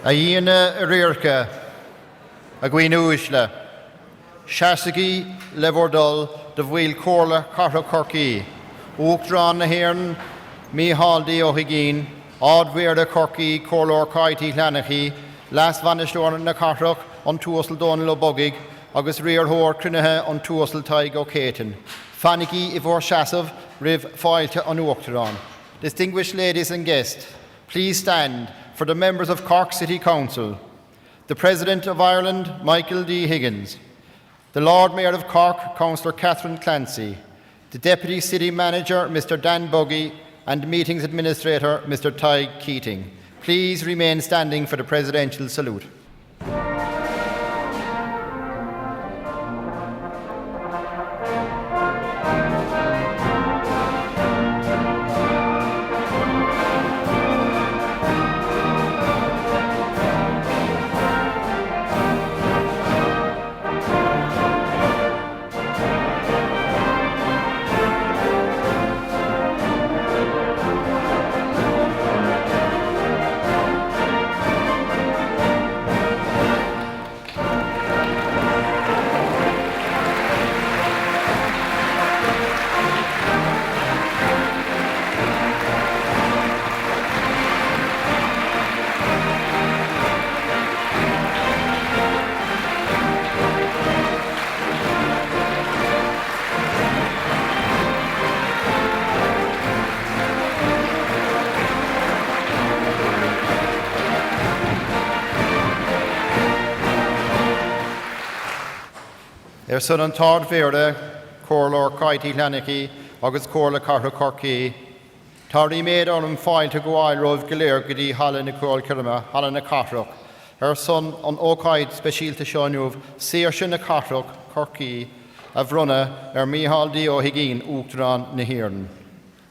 Aina Rirka, Aguinuishla, Shasagi Levordol, the Wheel Cllr Carro Corky, Oakdran Nahiran, Mihal de O'Higgin, Oddweir de Corky, Cllr Kaiti Lanachi, Last Vanishorn na Carrock, on Tuosel Don Lobogig, August Rear Hor Crinahe on Tuosel Taig O'Caton, Faniki Ivor Shasov, Riv Foilte on Oakdran. Distinguished ladies and guests, please stand for the members of Cork City Council, the President of Ireland, Michael D. Higgins, the Lord Mayor of Cork, Councillor Catherine Clancy, the Deputy City Manager, Mr. Dan Buggy, and Meetings Administrator, Mr. Tig Keating. Please remain standing for the Presidential Salute. Son an Tard Verde, Cllr Kaiti Lanachi, August Cllr Carro Corky, Tardy made on him file to go Rov Cllr Gidi Hallen Nicole Kirma, Hallen Carrock. Her son on Oakide Special to Shonov, Searshin Carrock, Corky, Avruna, Mihal D. O'Higgin, Uchtran Nahiran.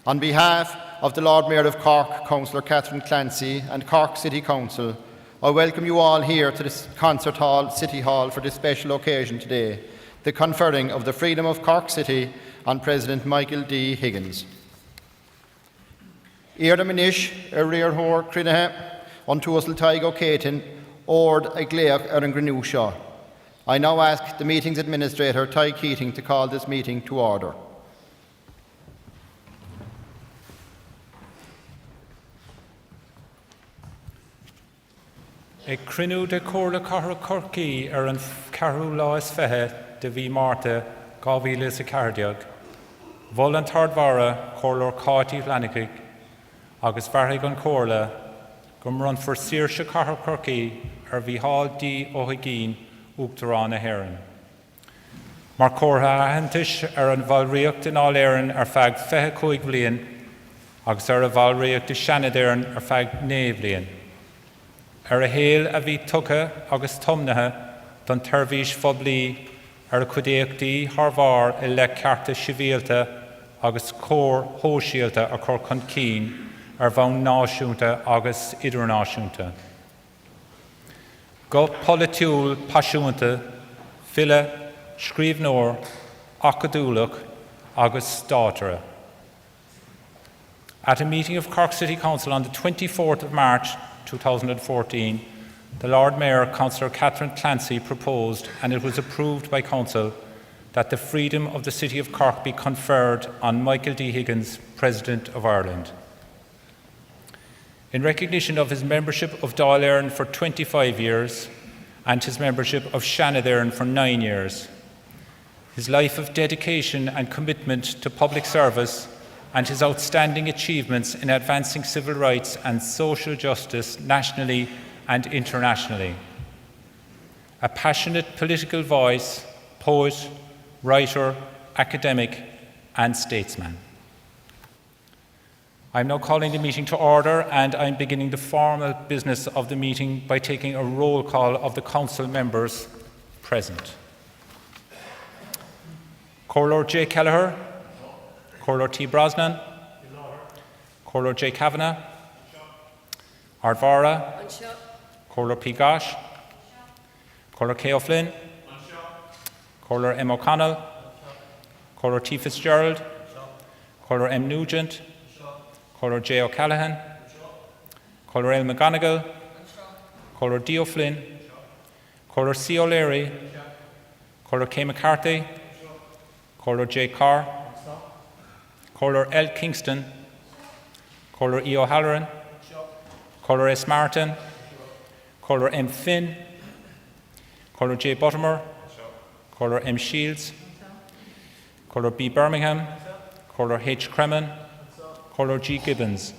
On behalf of the Lord Mayor of Cork, Councillor Catherine Clancy, and Cork City Council, I welcome you all here to this Concert Hall, City Hall, for this special occasion today, the conferring of the Freedom of Cork City on President Michael D. Higgins. Earda Minish, Rear Hor Crinahe, on Tuosel Taig O'Caton, Ord Agleach an Grenushaw. I now ask the meeting's administrator, Tig Keating, to call this meeting to order. Crinu de Cllr Carro Corky an Carhu Lois Fehe de Vi Marta Gavilis a Cardiog. Voluntard Vara Cllr Kaiti Flanakig, August Varhig on Cllr, Gumrun for Searsha Carro Corky, Vi Hall D. O'Higgin, Uachtaráin Heron. Mar Corha Hantish an Valriach in all Aaron Fag Fehe Coig Vlian, August a Valriach de Shanadairn Fag Navlian. A hail a bhí tucha agus tomnathe don tervís fobli a chudéachtaí Harvar le carta sivíalta agus cór hóisialta a cór chun cín bhain náisiúnta agus idirnáisiúnta. Go politiúil pasisiúnta, fille, scríbnóir, acadúlach agus státara. At a meeting of Cork City Council on the 24th of March 2014, the Lord Mayor, Councillor Catherine Clancy, proposed, and it was approved by Council, that the freedom of the City of Cork be conferred on Michael D. Higgins, President of Ireland. In recognition of his membership of Dáil Éireann for 25 years and his membership of Seanad Éireann for 9 years, his life of dedication and commitment to public service and his outstanding achievements in advancing civil rights and social justice nationally and internationally. A passionate political voice, poet, writer, academic, and statesman. I'm now calling the meeting to order, and I'm beginning the formal business of the meeting by taking a roll call of the council members present. Cllr J. Cllr, Cllr T. Brosnan, Cllr J. Kavanagh, Ardvara, Cllr P. Gosh, Cllr K. O'Flynn, Cllr M. O'Connell, Cllr T. Fitzgerald, Cllr M. Nugent, Cllr J. O'Callaghan, Cllr L. McGonigal, Cllr D. O'Flynn, Cllr C. O'Leary, Cllr K. McCarthy, Cllr J. Carr, Cllr L. Kingston, Cllr E. O'Halloran, Cllr S. Martin, Cllr M. Finn, Cllr J. Buttimer, Cllr M. Shields, Cllr B. Birmingham, Cllr H. Cremen, Cllr G. Gibbons.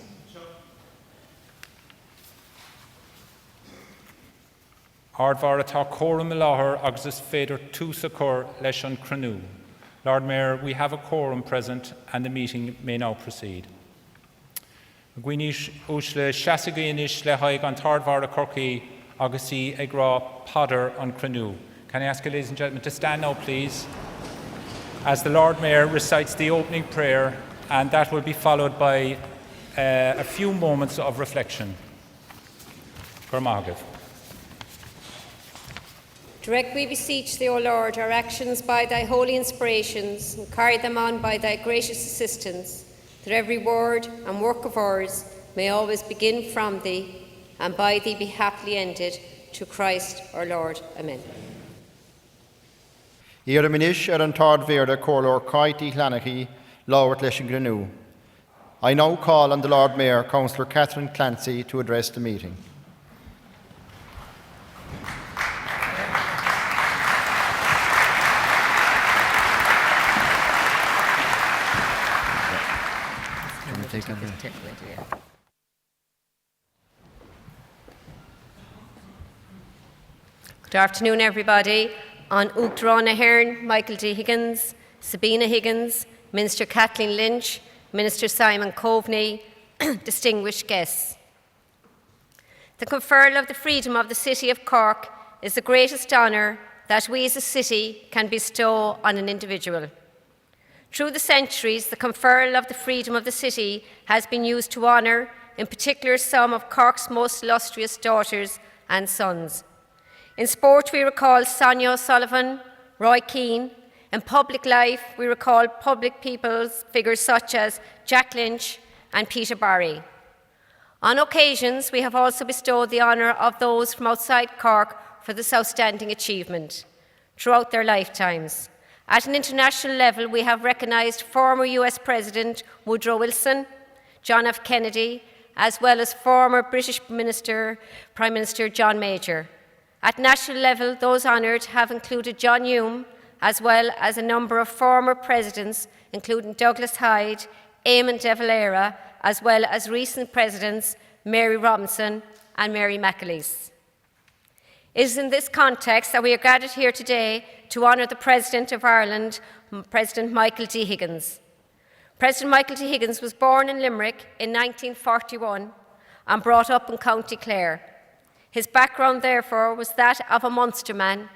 Ardmhar atá quorum i láthair agus is féidir tús a chur leis an cruinniú. Lord Mayor, we have a quorum present and the meeting may now proceed. Gwynnis ús le seasaigh le haig an Ardmhar a Corcaí agus í ag rá padar an cruinniú. Can I ask you, ladies and gentlemen, to stand now, please, as the Lord Mayor recites the opening prayer, and that will be followed by a few moments of reflection. Gormagav. Direct, we beseech thee, O Lord, our actions by thy holy inspirations, and carry them on by thy gracious assistance, that every word and work of ours may always begin from thee, and by thee be happily ended, to Christ our Lord. Amen. Iar minis an tard verda Cllr Caiti Llanachí, Lawert leis an Grenú. I now call on the Lord Mayor, Councillor Catherine Clancy, to address the meeting. Good afternoon, everybody. On Uachtarán Ahern, Michael D. Higgins, Sabina Higgins, Minister Kathleen Lynch, Minister Simon Coveney, distinguished guests. The conferral of the freedom of the City of Cork is the greatest honour that we as a city can bestow on an individual. Through the centuries, the conferral of the freedom of the city has been used to honour, in particular, some of Cork's most illustrious daughters and sons. In sport, we recall Sonia O'Sullivan, Roy Keane. In public life, we recall public people's figures such as Jack Lynch and Peter Barry. On occasions, we have also bestowed the honour of those from outside Cork for this outstanding achievement throughout their lifetimes. At an international level, we have recognised former US President Woodrow Wilson, John F. Kennedy, as well as former British Prime Minister John Major. At national level, those honoured have included John Hume, as well as a number of former presidents, including Douglas Hyde, Eamon de Valera, as well as recent presidents Mary Robinson and Mary McAleese. It is in this context that we are gathered here today to honour the President of Ireland, President Michael D. Higgins. President Michael D. Higgins was born in Limerick in 1941 and brought up in County Cllr. His background, therefore, was that of a Munster man,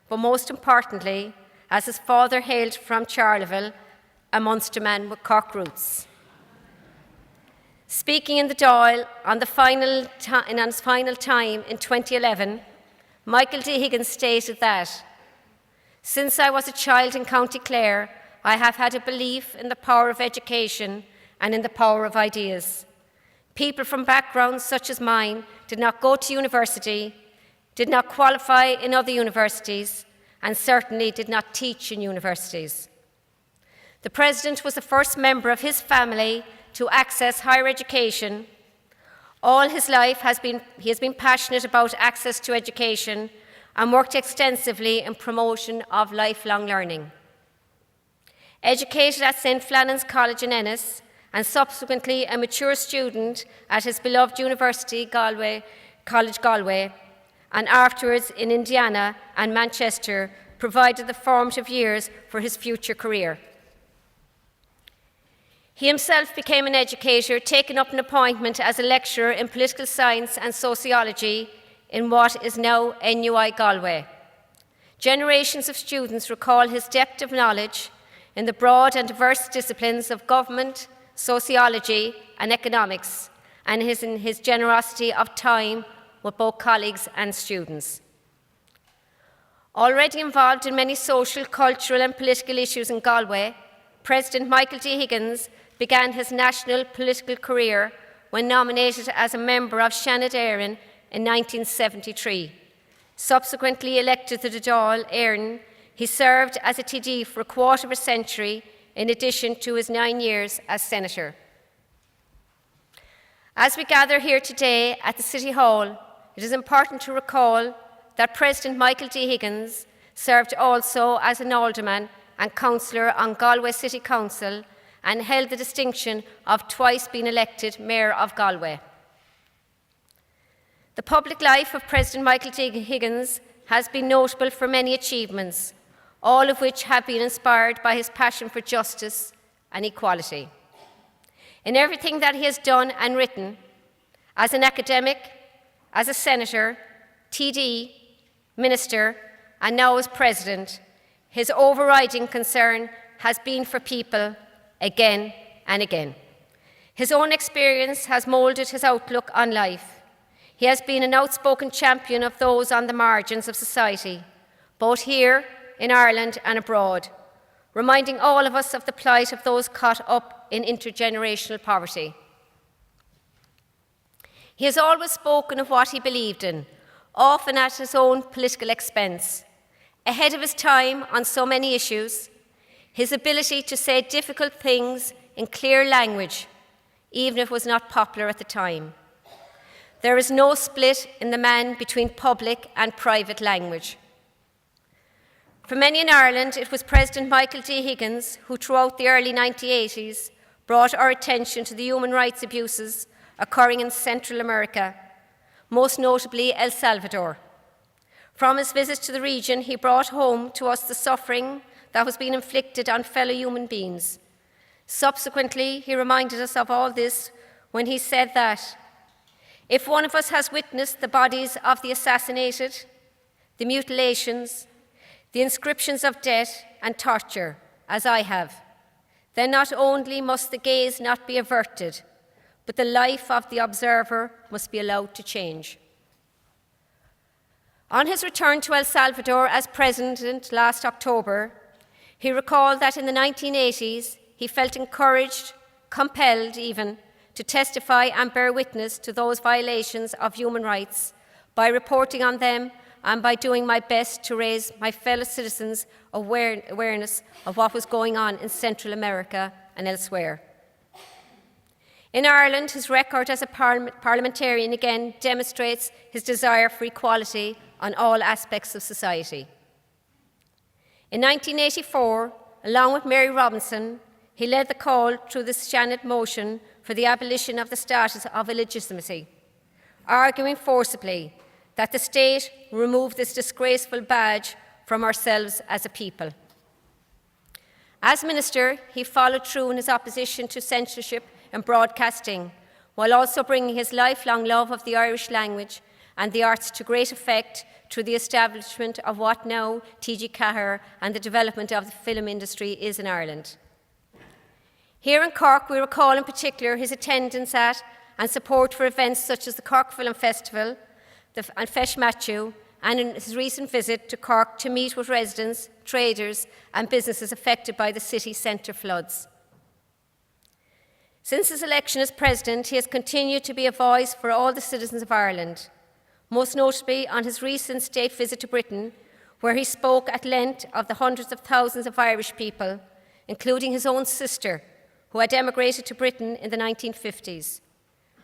but most importantly, as his father hailed from Charleville, a Munster man with Cork roots. Speaking in the Dáil on his final time in 2011, Michael D. Higgins stated that, "Since I was a child in County Cllr, I have had a belief in the power of education and in the power of ideas. People from backgrounds such as mine did not go to university, did not qualify in other universities, and certainly did not teach in universities." The President was the first member of his family to access higher education. All his life he has been passionate about access to education and worked extensively in promotion of lifelong learning. Educated at St. Flannan's College in Ennis and subsequently a mature student at his beloved University College Galway, and afterwards in Indiana and Manchester, provided the formative years for his future career. He himself became an educator, taking up an appointment as a lecturer in political science and sociology in what is now NUI Galway. Generations of students recall his depth of knowledge in the broad and diverse disciplines of government, sociology and economics, and his generosity of time with both colleagues and students. Already involved in many social, cultural and political issues in Galway, President Michael D. Higgins began his national political career when nominated as a member of Seanad Éireann in 1973. Subsequently elected to the Dáil Éireann, he served as a TD for a quarter of a century in addition to his 9 years as Senator. As we gather here today at the City Hall, it is important to recall that President Michael D. Higgins served also as an alderman and councillor on Galway City Council and held the distinction of twice being elected Mayor of Galway. The public life of President Michael D. Higgins has been notable for many achievements, all of which have been inspired by his passion for justice and equality. In everything that he has done and written, as an academic, as a senator, TD, minister, and now as president, his overriding concern has been for people again and again. His own experience has moulded his outlook on life. He has been an outspoken champion of those on the margins of society, both here in Ireland and abroad, reminding all of us of the plight of those caught up in intergenerational poverty. He has always spoken of what he believed in, often at his own political expense. Ahead of his time on so many issues, his ability to say difficult things in clear language, even if it was not popular at the time. There is no split in the man between public and private language. For many in Ireland, it was President Michael D. Higgins who, throughout the early 1980s, brought our attention to the human rights abuses occurring in Central America, most notably El Salvador. From his visit to the region, he brought home to us the suffering that was being inflicted on fellow human beings. Subsequently, he reminded us of all this when he said that if one of us has witnessed the bodies of the assassinated, the mutilations, the inscriptions of death and torture, as I have, then not only must the gaze not be averted, but the life of the observer must be allowed to change. On his return to El Salvador as president last October, he recalled that in the 1980s he felt encouraged, compelled even, to testify and bear witness to those violations of human rights by reporting on them and by doing my best to raise my fellow citizens' awareness of what was going on in Central America and elsewhere. In Ireland, his record as a parliamentarian again demonstrates his desire for equality on all aspects of society. In 1984, along with Mary Robinson, he led the call through the Seanad motion for the abolition of the status of illegitimacy, arguing forcibly that the state remove this disgraceful badge from ourselves as a people. As minister, he followed through in his opposition to censorship in broadcasting, while also bringing his lifelong love of the Irish language and the arts to great effect through the establishment of what now TG Cllr and the development of the film industry is in Ireland. Here in Cork, we recall in particular his attendance at and support for events such as the Cork Film Festival and Feis Matthew, and in his recent visit to Cork to meet with residents, traders and businesses affected by the city centre floods. Since his election as president, he has continued to be a voice for all the citizens of Ireland, most notably on his recent state visit to Britain, where he spoke at length of the hundreds of thousands of Irish people, including his own sister, who had emigrated to Britain in the 1950s.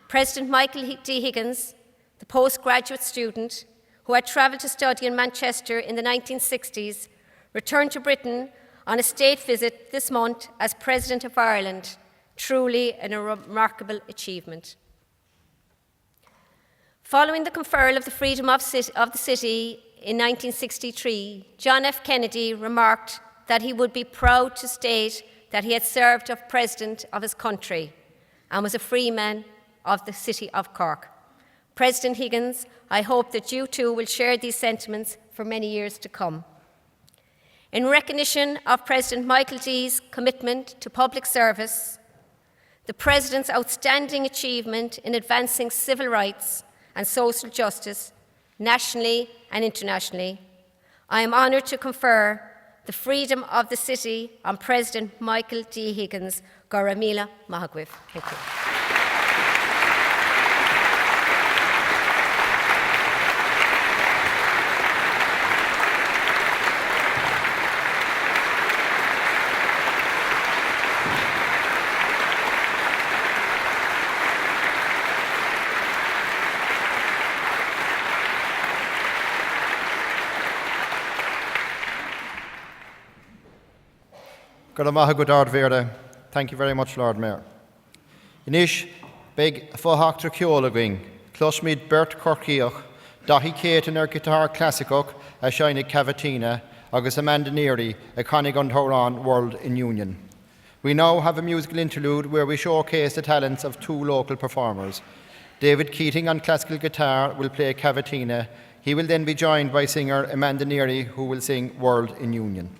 President Michael D. Higgins, the postgraduate student who had travelled to study in Manchester in the 1960s, returned to Britain on a state visit this month as President of Ireland, truly a remarkable achievement. Following the conferral of the Freedom of the City in 1963, John F. Kennedy remarked that he would be proud to state that he had served as President of his country and was a free man of the City of Cork. President Higgins, I hope that you too will share these sentiments for many years to come. In recognition of President Michael D's commitment to public service, the President's outstanding achievement in advancing civil rights and social justice, nationally and internationally, I am honoured to confer the Freedom of the City on President Michael D. Higgins. Garamila Mahagwif. Thank you. Garamaha Godard Verde. Thank you very much, Lord Mayor. Inish, beg Fohak Tracheolagwing, Closmid Bert Corkioch, Dahi Kate and her guitar classicok, a shiny cavatina, August Amanda Neary, a Connig on Horan World in Union. We now have a musical interlude where we showcase the talents of two local performers. David Keating on classical guitar will play cavatina. He will then be joined by singer Amanda Neary, who will sing World in Union.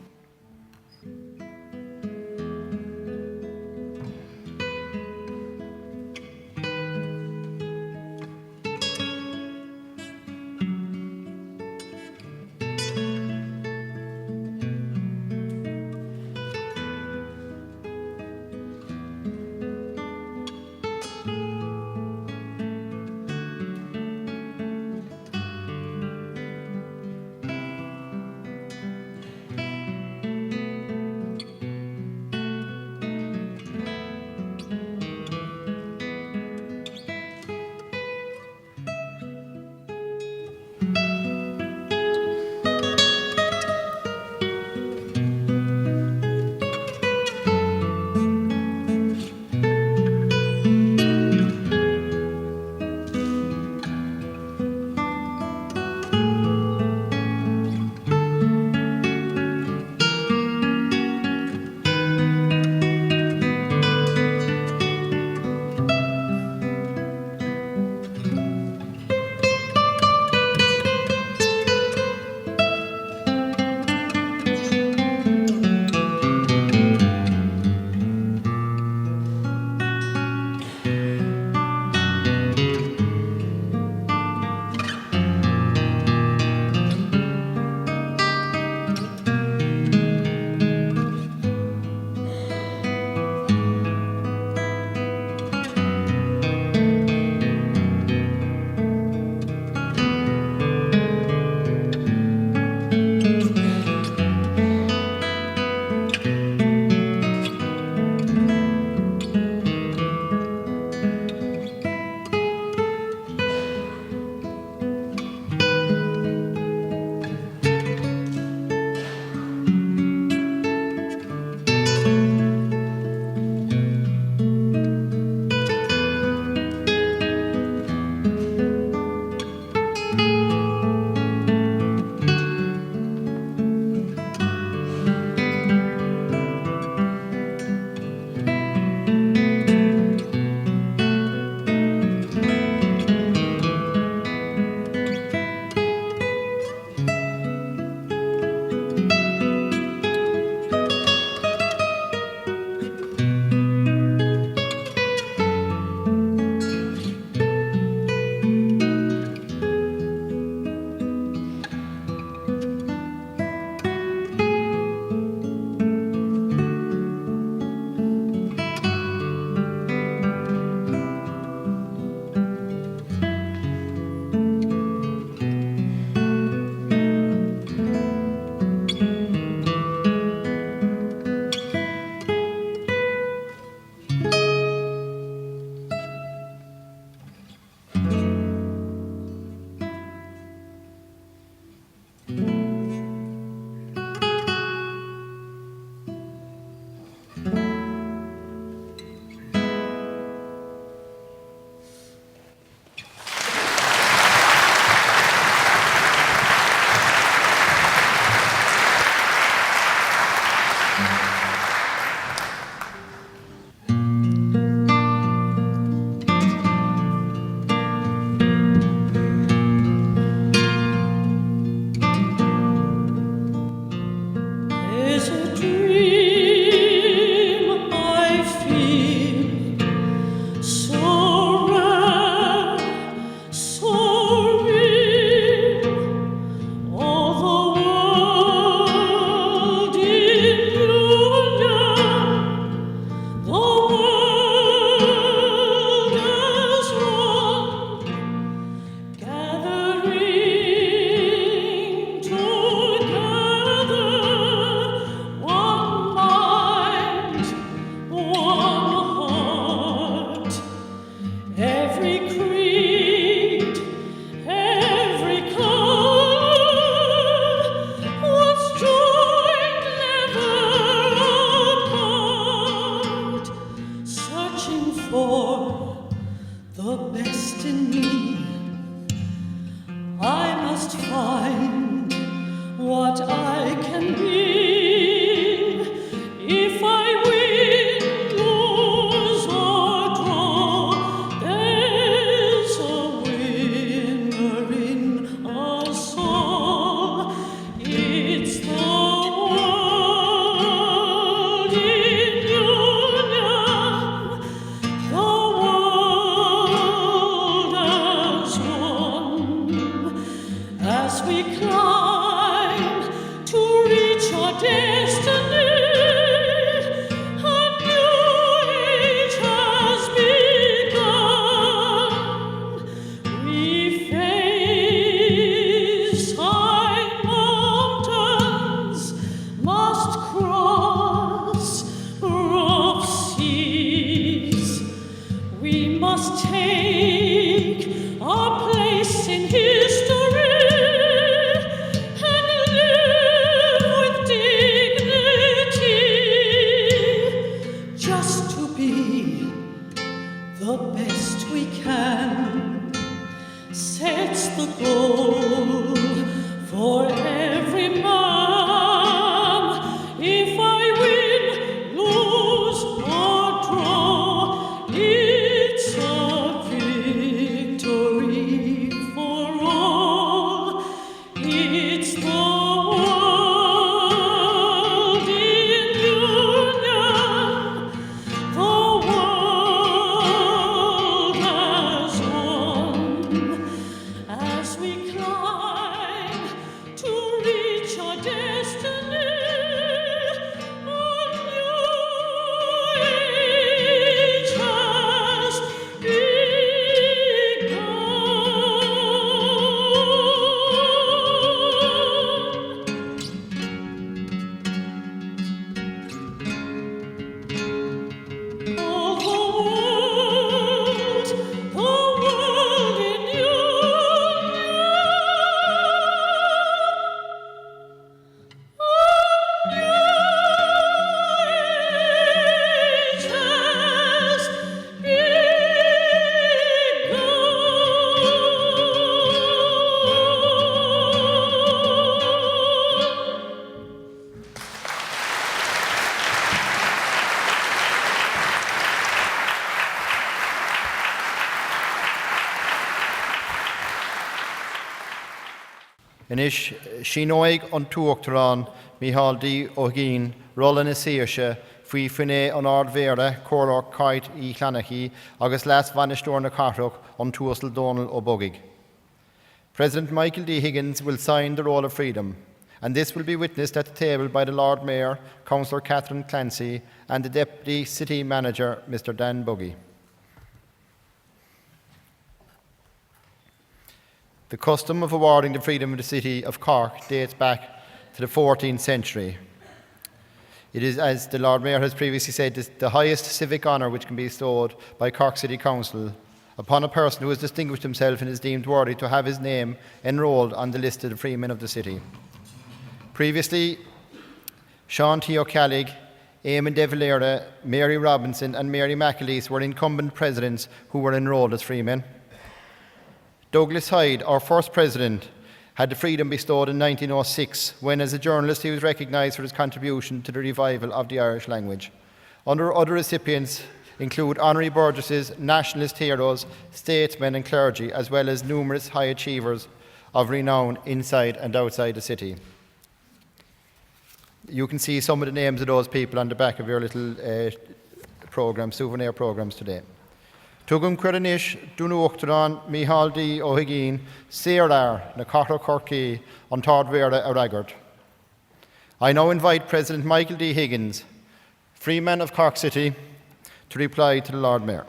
must find what I can be. If I win, lose, or draw, there's a winner in us all. It's the world in union, the world as one, as we climb to reach our destiny. A new age has begun. We face high mountains, must cross rough seas. We must take our place in history and live with dignity, just to be the best we can. Sets the goal for every man. If I win, lose, or draw, it's a victory for all. It's the world in union, the world as one, as we climb to reach our destiny. A new age has begun. Oh, the world in union. A new age has begun. Inis Shinoig on Tuachtaran, Mihaldi O'Geen, Roland Isiasha, Fui Fine on Ardvera, Cllr Kite E. Clancy, August last Vanistorna Cartoch on Tuasl Donald O'Bogig. President Michael D. Higgins will sign the Roll of Freedom, and this will be witnessed at the table by the Lord Mayor, Councillor Catherine Clancy, and the Deputy City Manager, Mr. Dan Buggy. The custom of awarding the freedom of the city of Cork dates back to the 14th century. It is, as the Lord Mayor has previously said, the highest civic honour which can be bestowed by Cork City Council upon a person who has distinguished himself and is deemed worthy to have his name enrolled on the list of the freemen of the city. Previously, Sean T. O'Callig, Eamon De Valera, Mary Robinson and Mary McAleese were incumbent presidents who were enrolled as freemen. Douglas Hyde, our first president, had the freedom bestowed in 1906 when, as a journalist, he was recognised for his contribution to the revival of the Irish language. Other recipients include honorary burgesses, nationalist heroes, statesmen and clergy, as well as numerous high achievers of renown inside and outside the city. You can see some of the names of those people on the back of your little souvenir programs today. Tugum Credinish, Dunuachtaran, Mihaldi O'Higgin, Cllr, na Cllr Corky, on Tardvera Aragard. I now invite President Michael D. Higgins, Freeman of Cork City, to reply to the Lord Mayor.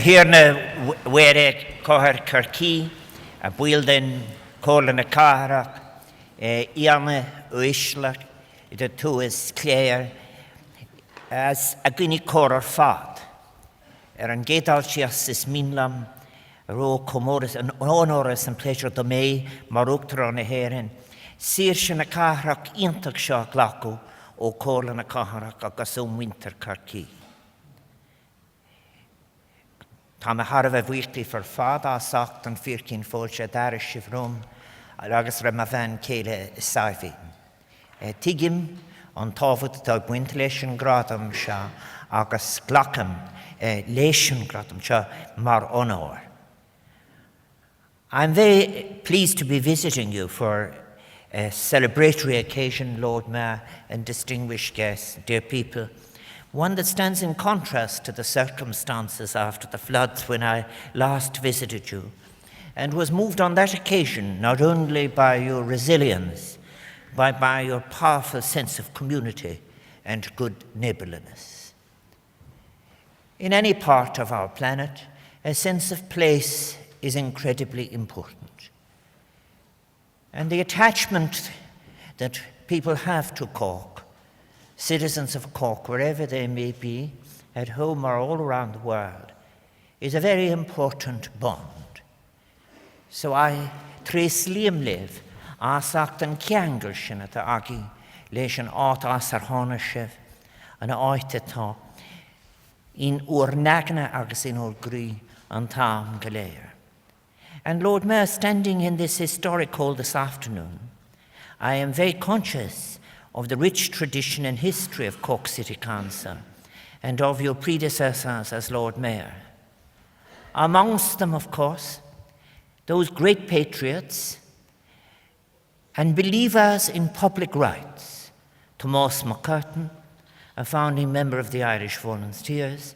Here where Cllr Kirky, a building Corlan a Carach, Iarna Uishlach, the two is Cllr, as a guinea Cllr fad. An Gedal Chias Minlam, Ro Comoris, an honoris and pleasure to me, Maruktra a Herin, Sirshan a Carach, Intag Shaw Glaco, O Corlan a Carach, Agasum Winter Kirky. Tá me har a bhhuichtaí for fad a sacht an fíorcín fóilte daris si bhrom agus ra ma bhean céile saibhí. Tigim an táfud tá buint leis an gradam se agus glacam leis an gradam se mar honor. I'm very pleased to be visiting you for a celebratory occasion, Lord Mayor and distinguished guests, dear people. One that stands in contrast to the circumstances after the floods when I last visited you, and was moved on that occasion not only by your resilience, but by your powerful sense of community and good neighbourliness. In any part of our planet, a sense of place is incredibly important. And the attachment that people have to Cork, citizens of Cork, wherever they may be, at home or all around the world, is a very important bond. So I trace liam live, asacht an ceangal sin at the agi, leis an át asar hánaisih, an áitetá, in Urnagna agus in Orgrí an Tam Cllr. And Lord Mayor, standing in this historic hall this afternoon, I am very conscious of the rich tradition and history of Cork City Council and of your predecessors as Lord Mayor. Amongst them, of course, those great patriots and believers in public rights, Tomás McCurtain, a founding member of the Irish Volunteers,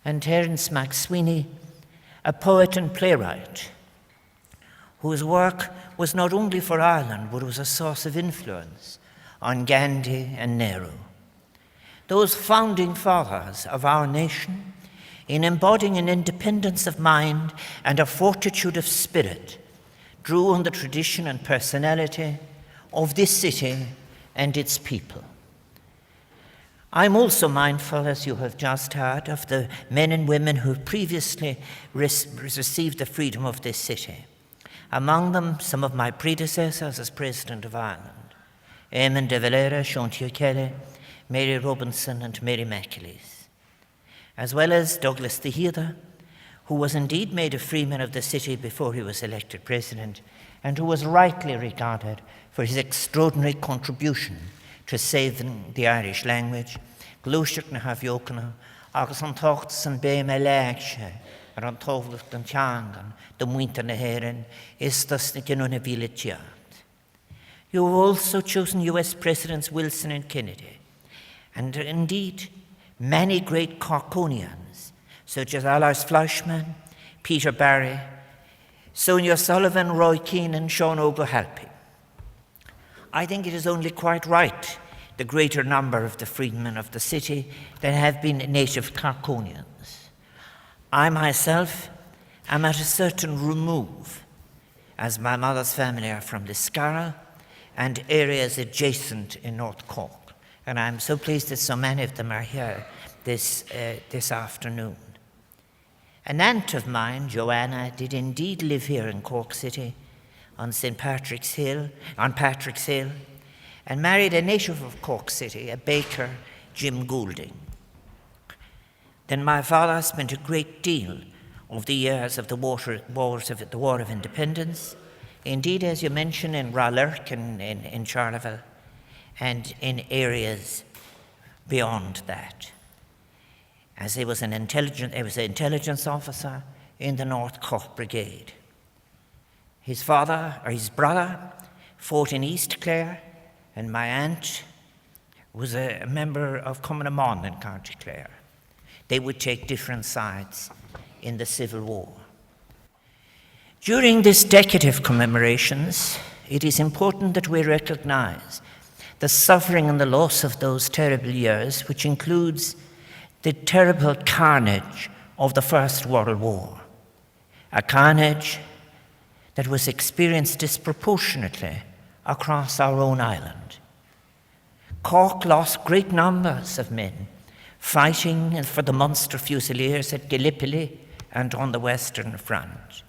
and Terence McSweeney, a poet and playwright, whose work was not only for Ireland, but was a source of influence on Gandhi and Nehru. Those founding fathers of our nation, in embodying an independence of mind and a fortitude of spirit, drew on the tradition and personality of this city and its people. I'm also mindful, as you have just heard, of the men and women who previously received the freedom of this city. Among them, some of my predecessors as President of Ireland. Eamon de Valera, Seántaí Kelly, Mary Robinson and Mary McAleese, as well as Douglas de Heather, who was indeed made a freeman of the city before he was elected president, and who was rightly regarded for his extraordinary contribution to saving the Irish language. Glúiseach na Hafiocana, agus an tochtas an bé me leagse, ar an tóglacht an teangan, do muinter na héireann, is das na ginúna bhíle teart. You have also chosen US Presidents Wilson and Kennedy, and indeed many great Corkonians, such as Alois Fleischmann, Peter Barry, Sonia Sullivan, Roy Keane, and Sean O'Halpy. I think it is only quite right the greater number of the freedmen of the city that have been native Corkonians. I myself am at a certain remove, as my mother's family are from the Cllr and areas adjacent in North Cork. And I'm so pleased that so many of them are here this afternoon. An aunt of mine, Joanna, did indeed live here in Cork City on Patrick's Hill, and married a native of Cork City, a baker, Jim Goulding. Then my father spent a great deal of the years of the War of Independence, indeed, as you mentioned, in Ralurk and in Charleville, and in areas beyond that. As he was an intelligence officer in the North Cork Brigade. His brother fought in East Cllr, and my aunt was a member of Cummanamon in County Clare. They would take different sides in the Civil War. During this decade of commemorations, it is important that we recognize the suffering and the loss of those terrible years, which includes the terrible carnage of the First World War. a carnage that was experienced disproportionately across our own island. Cork lost great numbers of men fighting for the Munster Fusiliers at Gallipoli and on the Western Front.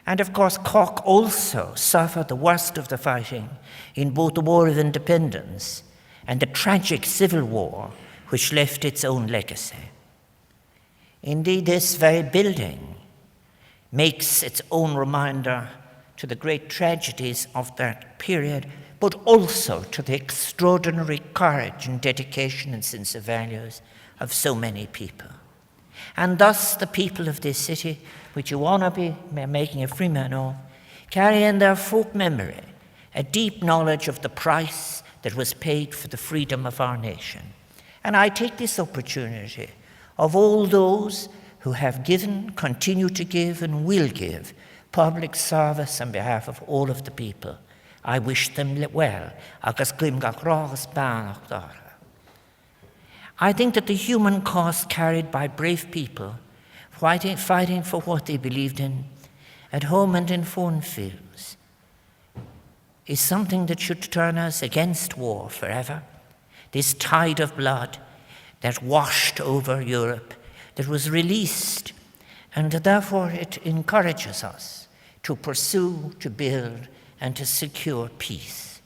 And of course, Cork also suffered the worst of the fighting in both the War of Independence and the tragic Civil War, which left its own legacy. Indeed, this very building makes its own reminder to the great tragedies of that period, but also to the extraordinary courage and dedication and sense of values of so many people. And thus the people of this city, which you want to be making a free man of, carry in their folk memory a deep knowledge of the price that was paid for the freedom of our nation. And I take this opportunity of all those who have given, continue to give, and will give public service on behalf of all of the people. I wish them well. I think that the human cost carried by brave people fighting for what they believed in at home and in foreign fields is something that should turn us against war forever. This tide of blood that washed over Europe, that was released, and therefore it encourages us to pursue, to build, and to secure peace.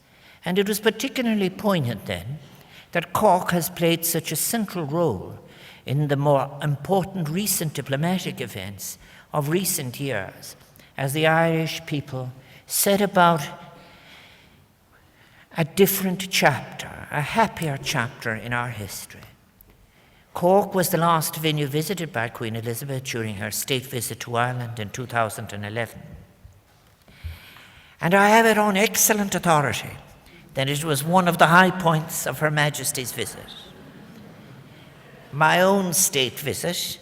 And it was particularly poignant then that Cork has played such a central role in the more important recent diplomatic events of recent years, as the Irish people set about a different chapter, a happier chapter in our history. Cork was the last venue visited by Queen Elizabeth during her state visit to Ireland in 2011. And I have it on excellent authority that it was one of the high points of Her Majesty's visit. My own state visit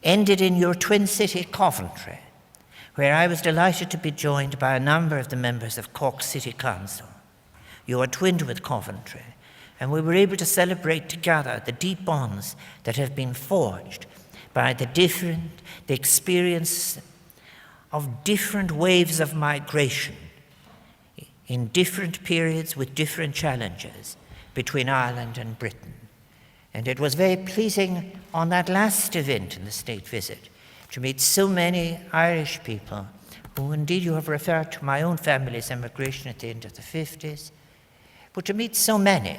ended in your twin city, Coventry, where I was delighted to be joined by a number of the members of Cork City Council. You are twinned with Coventry, and we were able to celebrate together the deep bonds that have been forged by the experience of different waves of migration in different periods with different challenges between Ireland and Britain. And it was very pleasing on that last event in the state visit to meet so many Irish people who indeed you have referred to my own family's emigration at the end of the 50s, but to meet so many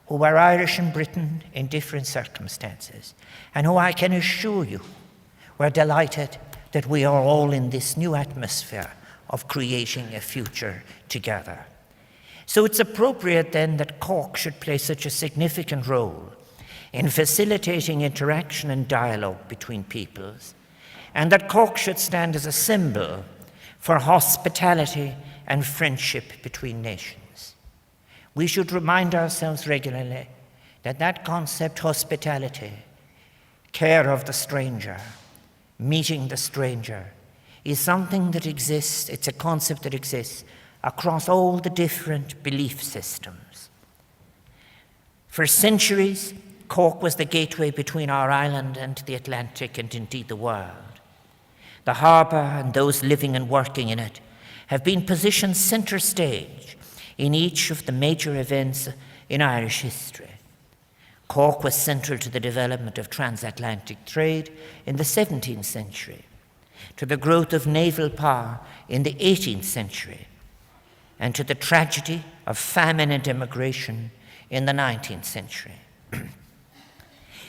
who were Irish in Britain in different circumstances, and who I can assure you were delighted that we are all in this new atmosphere of creating a future together. So it's appropriate then that Cork should play such a significant role in facilitating interaction and dialogue between peoples, and that Cork should stand as a symbol for hospitality and friendship between nations. We should remind ourselves regularly that that concept, hospitality, care of the stranger, meeting the stranger, is something that exists, it's a concept that exists across all the different belief systems. For centuries, Cork was the gateway between our island and the Atlantic and indeed the world. The harbour and those living and working in it have been positioned centre stage in each of the major events in Irish history. Cork was central to the development of transatlantic trade in the 17th century, to the growth of naval power in the 18th century, and to the tragedy of famine and immigration in the 19th century.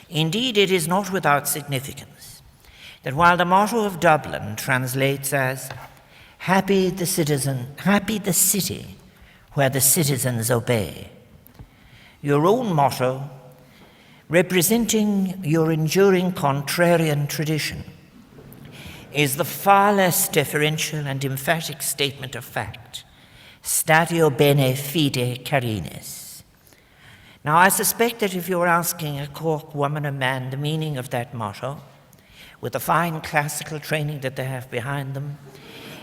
Indeed, it is not without significance that while the motto of Dublin translates as happy the city where the citizens obey, your own motto, representing your enduring contrarian tradition, is the far less deferential and emphatic statement of fact, statio bene fide carinis. Now, I suspect that if you were asking a Cork woman or man the meaning of that motto, with the fine classical training that they have behind them,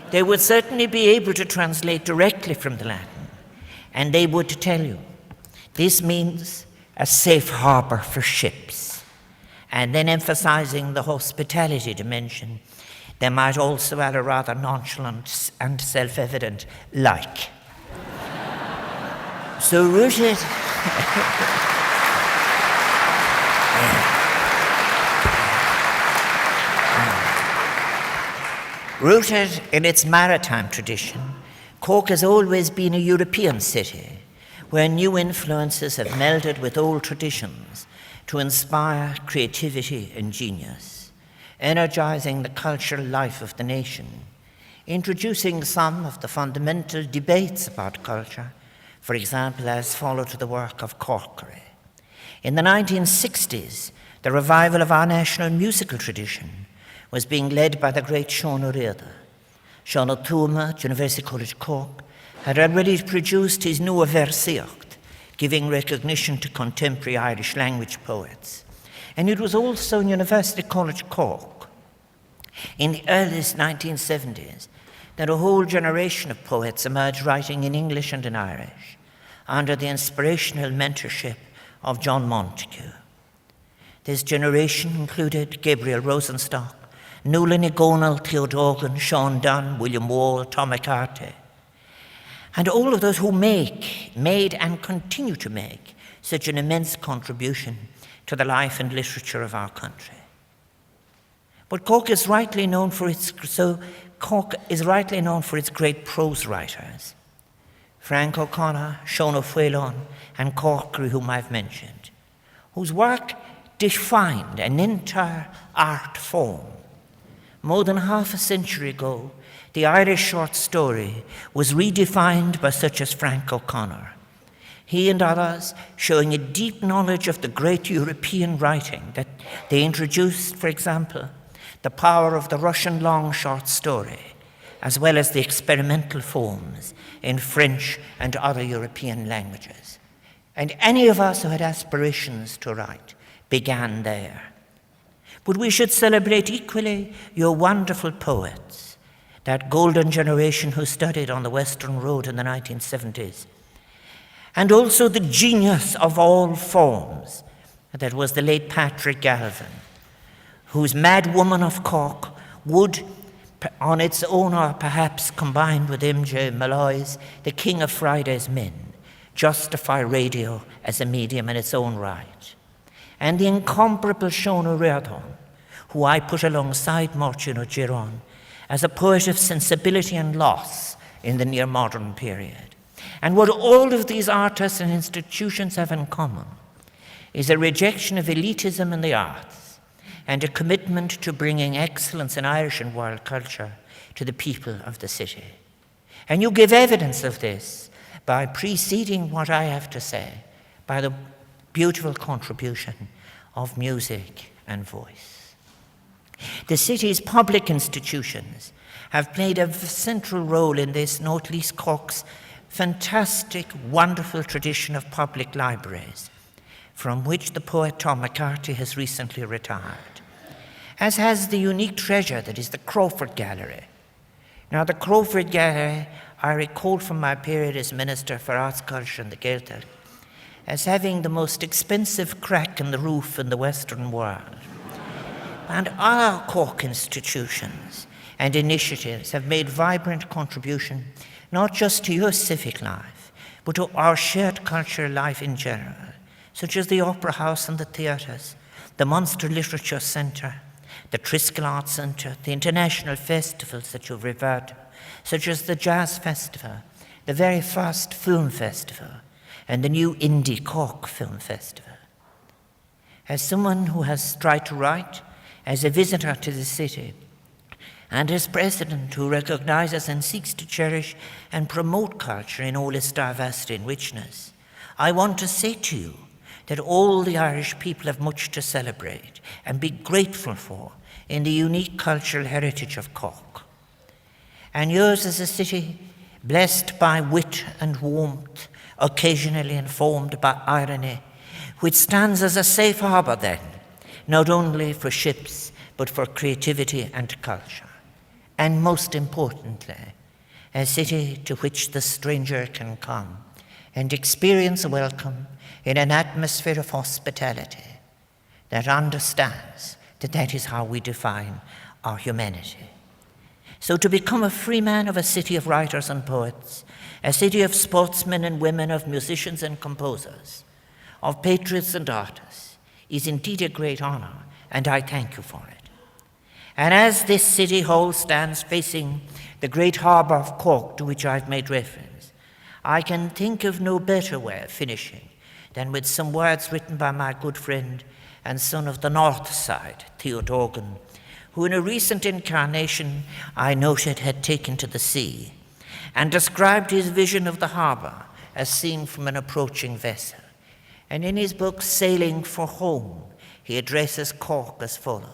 they would certainly be able to translate directly from the Latin, and they would tell you, this means a safe harbour for ships. And then emphasizing the hospitality dimension, They might also add a rather nonchalant and self-evident like. So rooted... Rooted in its maritime tradition, Cork has always been a European city where new influences have melded with old traditions to inspire creativity and genius, energizing the cultural life of the nation, introducing some of the fundamental debates about culture, for example, as followed the work of Cllr. In the 1960s, the revival of our national musical tradition was being led by the great Sean O'Riordan. Sean O'Toole at University College Cork had already produced his Nua Versiocht, giving recognition to contemporary Irish language poets. And it was also in University College Cork, in the earliest 1970s, that a whole generation of poets emerged writing in English and in Irish, under the inspirational mentorship of John Montague. This generation included Gabriel Rosenstock, Nuala Ní Dhomhnaill, Theodogan, Sean Dunn, William Wall, Tom McCarthy, and all of those who made and continue to make such an immense contribution to the life and literature of our country. But Cork is rightly known for its great prose writers. Frank O'Connor, Sean O'Phelan, and Corkery, whom I've mentioned, whose work defined an entire art form. More than half a century ago, the Irish short story was redefined by such as Frank O'Connor. He and others, showing a deep knowledge of the great European writing, that they introduced, for example, the power of the Russian long short story, as well as the experimental forms in French and other European languages. And any of us who had aspirations to write began there. But we should celebrate equally your wonderful poets, that golden generation who studied on the Western Road in the 1970s, and also the genius of all forms, that was the late Patrick Galvin, whose Mad Woman of Cork would, on its own or perhaps combined with M.J. Malloy's The King of Friday's Men, justify radio as a medium in its own right. And the incomparable Sean O'Riordan, who I put alongside Martin O'Giron as a poet of sensibility and loss in the near-modern period. And what all of these artists and institutions have in common is a rejection of elitism in the arts and a commitment to bringing excellence in Irish and world culture to the people of the city. And you give evidence of this by preceding what I have to say, by the beautiful contribution of music and voice. The city's public institutions have played a central role in this, not least Cork's fantastic, wonderful tradition of public libraries, from which the poet Tom McCarthy has recently retired, as has the unique treasure that is the Crawford Gallery. Now, the Crawford Gallery, I recall from my period as Minister for Arts, Culture and the Cllr, as having the most expensive crack in the roof in the Western world. And other Cork institutions and initiatives have made vibrant contribution not just to your civic life, but to our shared cultural life in general, such as the Opera House and the theatres, the Munster Literature Centre, the Triskel Arts Centre, the international festivals that you've referred to, such as the Jazz Festival, the very first film festival, and the new Indie Cork Film Festival. As someone who has tried to write, as a visitor to the city, and as president who recognizes and seeks to cherish and promote culture in all its diversity and richness, I want to say to you that all the Irish people have much to celebrate and be grateful for in the unique cultural heritage of Cork. And yours is a city blessed by wit and warmth, occasionally informed by irony, which stands as a safe harbour then, not only for ships, but for creativity and culture. And most importantly, a city to which the stranger can come and experience a welcome in an atmosphere of hospitality that understands that that is how we define our humanity. So to become a free man of a city of writers and poets, a city of sportsmen and women, of musicians and composers, of patriots and artists, is indeed a great honor, and I thank you for it. And as this city hall stands facing the great harbour of Cork to which I've made reference, I can think of no better way of finishing than with some words written by my good friend and son of the North Side, Theo Dorgan, who in a recent incarnation I noted had taken to the sea, and described his vision of the harbour as seen from an approaching vessel. And in his book, Sailing for Home, he addresses Cork as follows.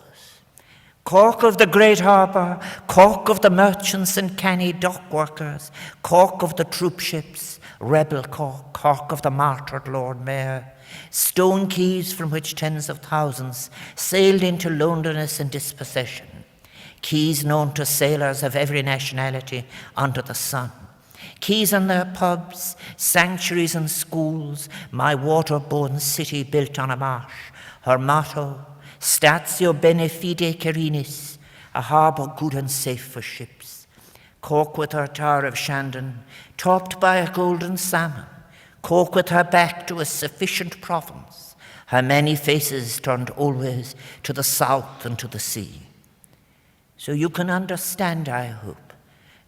Cork of the great harbour, Cork of the merchants and canny dock workers, Cork of the troop ships, rebel Cork, Cork of the martyred Lord Mayor, stone quays from which tens of thousands sailed into loneliness and dispossession, quays known to sailors of every nationality under the sun, quays and their pubs, sanctuaries and schools, my water-borne city built on a marsh, her motto, Statio bene fide carinis, a harbour good and safe for ships. Cork with her Tower of Shandon, topped by a golden salmon. Cork with her back to a sufficient province, her many faces turned always to the south and to the sea. So you can understand, I hope,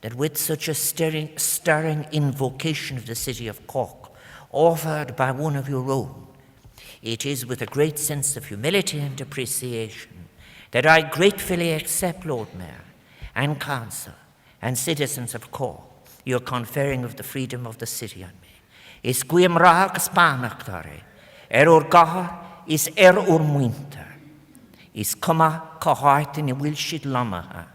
that with such a stirring invocation of the city of Cork, offered by one of your own, it is with a great sense of humility and appreciation that I gratefully accept, Lord Mayor and Council and citizens of Cork, your conferring of the freedom of the city on me. Is guim rag spanachtare, or gahar is or muinter. Is cuma cahart in a wilshid lamaha,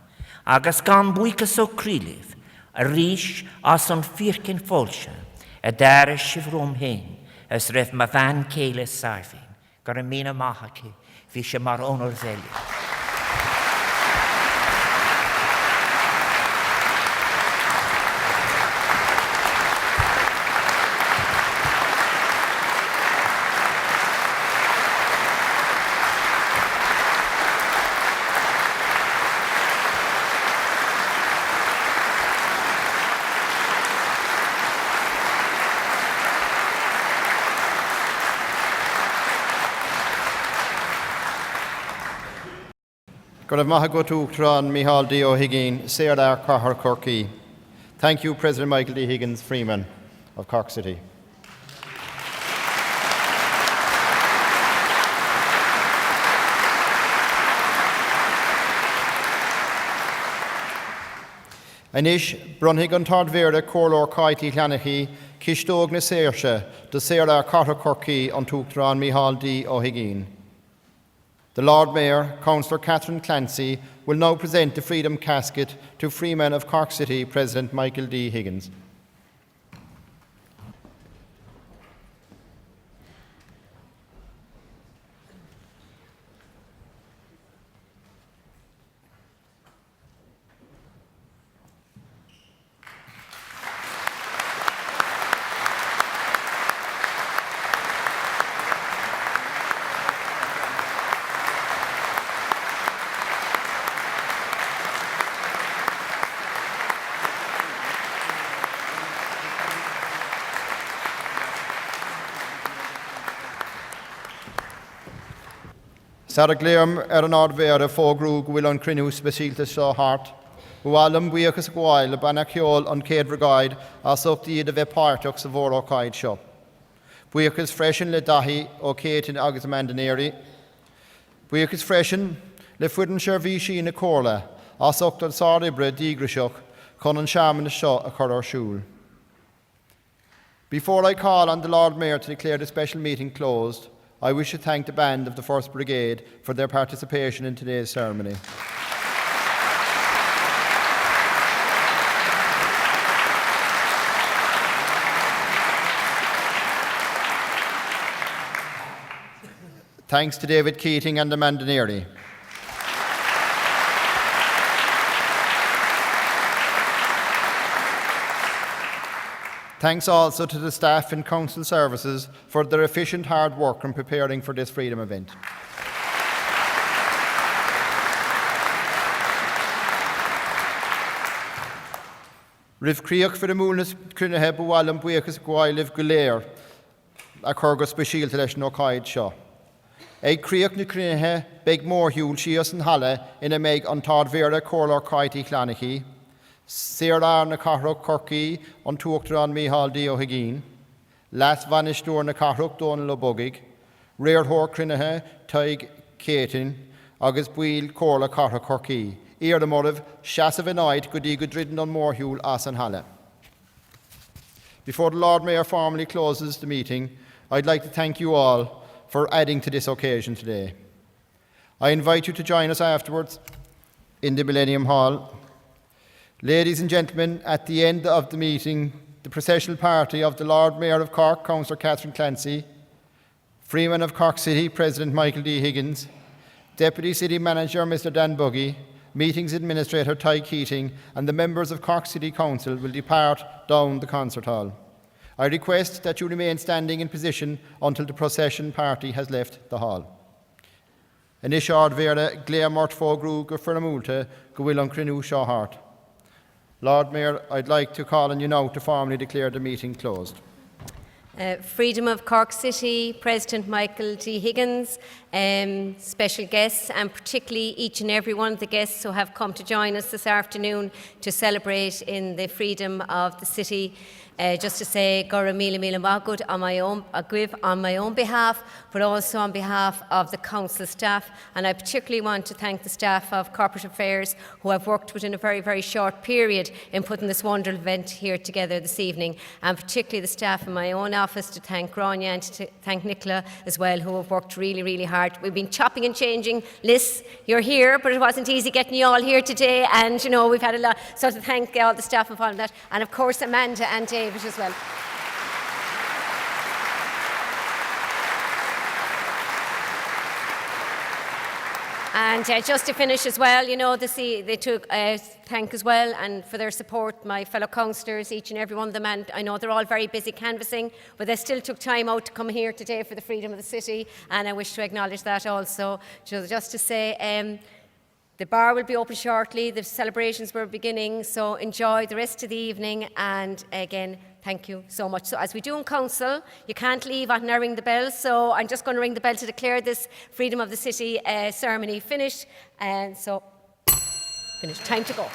agus gan buika so kriliv, a rish as on firkin folsha, a dara shivrom hen, as ref ma van kele sarfin, garamina mahaki, visha mar honor velli. Gurv Mahagotu Tran Mihal D.O. Higgins, Cllr Cllr Corky. Thank you, President Michael D. Higgins, Freeman of Cork City. Anish Brunhigan Tardvera Cllr Kaiti Llanachi, Kishtog na Saoirse, de Cllr Cllr Corky on Tuchtran Mihal D.O. Higgins. The Lord Mayor, Councillor Catherine Clancy, will now present the Freedom Casket to Freeman of Cork City, President Michael D. Higgins. Sarah Cllr an ardver fógrúg bhfuil an crinú speisialta seo hart, bhualam buíochas gháil banna ceol an céad bhregáid as optíad a bheith páirteach sa bhórácáid seo. Buíochas freisin le dathí ó Céitin agus Mandanéirí. Buíochas freisin le fuidan seirbhí sí na cóirla as ochtar sáribre dígraseach chun an seaman seo a chur ar siúl. Before I call on the Lord Mayor to declare the special meeting closed, I wish to thank the band of the 1st Brigade for their participation in today's ceremony. Thanks to David Keating and the Mandanéirí. Thanks also to the staff in Council Services for their efficient hard work in preparing for this Freedom event. Rif Creach for the Moolness Crinnehe Bualam Buikas Guailiv Cllr, a Corgo Special Television O'Kaid Shaw. A Creach na Crinnehe, Big More Hule, Shias and Halle, in a meg on Todd Vera, Cllr Kaiti Clancy, Cllr na Carrock Corky, on Tuoctran Mihal Dio Higgin, Las Vanistor na Carrock Donal Bogig, Rare Hor Crinnehe, Taig Catin, August Buil Cllr Carrock Corky. Ear the motive, Shassav and Night, Goody Goodridden on Morehule, As and Halle. Before the Lord Mayor formally closes the meeting, I'd like to thank you all for adding to this occasion today. I invite you to join us afterwards in the Millennium Hall. Ladies and gentlemen, at the end of the meeting, the processional party of the Lord Mayor of Cork, Councillor Catherine Clancy, Freedom of Cork City, President Michael D. Higgins, Deputy City Manager Mr. Dan Buggy, Meetings Administrator Ty Keating, and the members of Cork City Council will depart down the concert hall. I request that you remain standing in position until the procession party has left the hall. Inishard Vera Glea Mortfo Gru Gufernamulta Gwilon Crinu Shawhart. Lord Mayor, I'd like to call on you now to formally declare the meeting closed. Freedom of Cork City, President Michael D. Higgins, special guests, and particularly each and every one of the guests who have come to join us this afternoon to celebrate in the freedom of the city. Just to say, Gora Mila Mila Magud on my own behalf, but also on behalf of the council staff. And I particularly want to thank the staff of Corporate Affairs who have worked within a very, very short period in putting this wonderful event here together this evening. And particularly the staff in my own office, to thank Grania and to thank Nicola as well, who have worked really, really hard. We've been chopping and changing. Liz, you're here, but it wasn't easy getting you all here today. And, you know, we've had a lot. So to thank all the staff involved in that. And of course, Amanda and Dave as well. And just to finish as well, you know, they took thank as well and for their support, my fellow councillors, each and every one of them. And I know they're all very busy canvassing, but they still took time out to come here today for the freedom of the city. And I wish to acknowledge that also. Just to say, the bar will be open shortly. The celebrations were beginning, so enjoy the rest of the evening. And again, thank you so much. So as we do in council, you can't leave until I ring the bell. So I'm just going to ring the bell to declare this Freedom of the City ceremony finished. And so, finished. Time to go.